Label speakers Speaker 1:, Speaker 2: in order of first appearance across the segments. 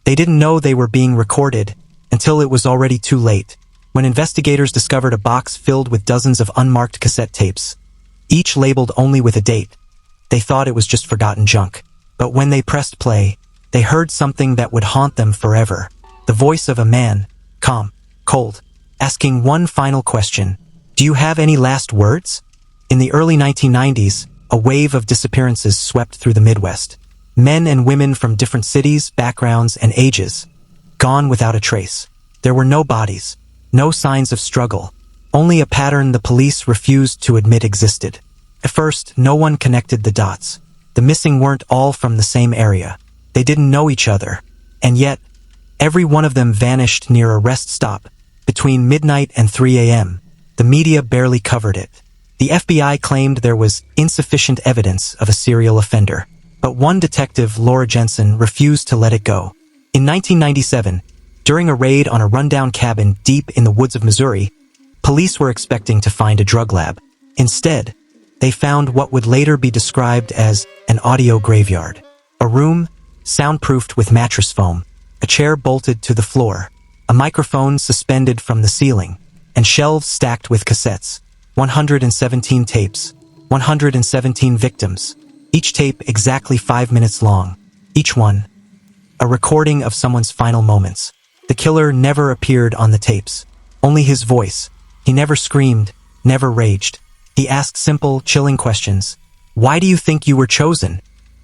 Speaker 1: They didn't know they were being recorded until it was already too late, when investigators discovered a box filled with dozens of unmarked cassette tapes, each labeled only with a date. They thought it was just forgotten junk. But when they pressed play, they heard something that would haunt them forever. The voice of a man, calm, cold, asking one final question. Do you have any last words? In the early 1990s, a wave of disappearances swept through the Midwest. Men and women from different cities, backgrounds, and ages, gone without a trace. There were no bodies, no signs of struggle, only a pattern the police refused to admit existed. At first, no one connected the dots. The missing weren't all from the same area. They didn't know each other. And yet, every one of them vanished near a rest stop between midnight and 3 a.m. The media barely covered it. The FBI claimed there was insufficient evidence of a serial offender. But one detective, Laura Jensen, refused to let it go. In 1997, during a raid on a rundown cabin deep in the woods of Missouri, police were expecting to find a drug lab. Instead, they found what would later be described as an audio graveyard. A room, soundproofed with mattress foam, a chair bolted to the floor, a microphone suspended from the ceiling, and shelves stacked with cassettes. 117 tapes, 117 victims, each tape exactly 5 minutes long. Each one, a recording of someone's final moments. The killer never appeared on the tapes, only his voice. He never screamed, never raged. He asked simple, chilling questions. Why do you think you were chosen?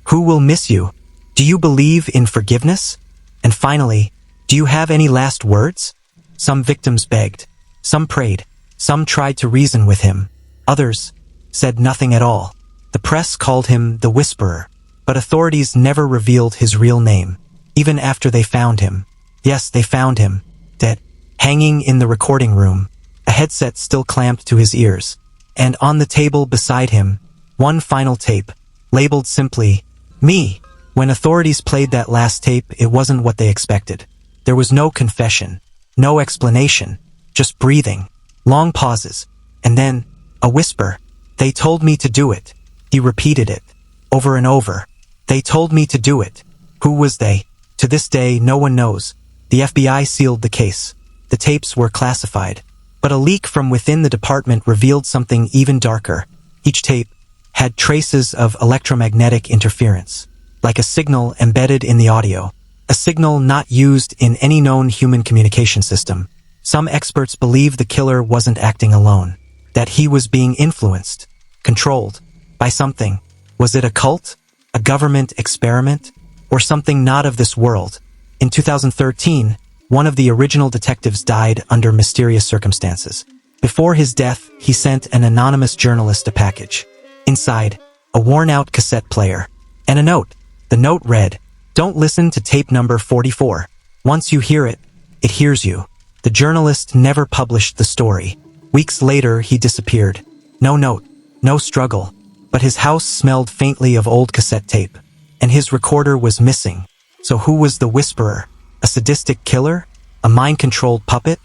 Speaker 1: Who will miss you? Do you believe in forgiveness? And finally, do you have any last words? Some victims begged. Some prayed. Some tried to reason with him. Others said nothing at all. The press called him the Whisperer, but authorities never revealed his real name, even after they found him. Yes, they found him, dead, hanging in the recording room, a headset still clamped to his ears. And on the table beside him, one final tape, labeled simply, Me. When authorities played that last tape, it wasn't what they expected. There was no confession, no explanation, just breathing, long pauses, and then, a whisper. They told me to do it. He repeated it, over and over. They told me to do it. Who was they? To this day, no one knows. The FBI sealed the case. The tapes were classified. But a leak from within the department revealed something even darker. Each tape had traces of electromagnetic interference, like a signal embedded in the audio, a signal not used in any known human communication system. Some experts believe the killer wasn't acting alone, that he was being influenced, controlled, by something. Was it a cult, a government experiment, or something not of this world? In 2013, one of the original detectives died under mysterious circumstances. Before his death, he sent an anonymous journalist a package. Inside, a worn-out cassette player, and a note. The note read, "Don't listen to tape number 44. Once you hear it, it hears you." The journalist never published the story. Weeks later, he disappeared. No note, no struggle, but his house smelled faintly of old cassette tape, and his recorder was missing. So who was the Whisperer? A sadistic killer? A mind-controlled puppet?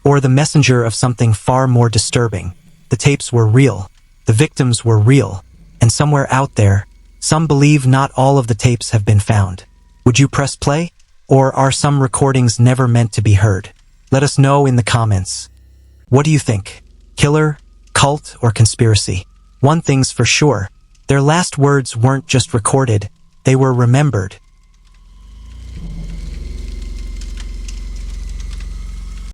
Speaker 1: Or the messenger of something far more disturbing? The tapes were real. The victims were real. And somewhere out there, some believe not all of the tapes have been found. Would you press play? Or are some recordings never meant to be heard? Let us know in the comments. What do you think? Killer, cult, or conspiracy? One thing's for sure. Their last words weren't just recorded, they were remembered.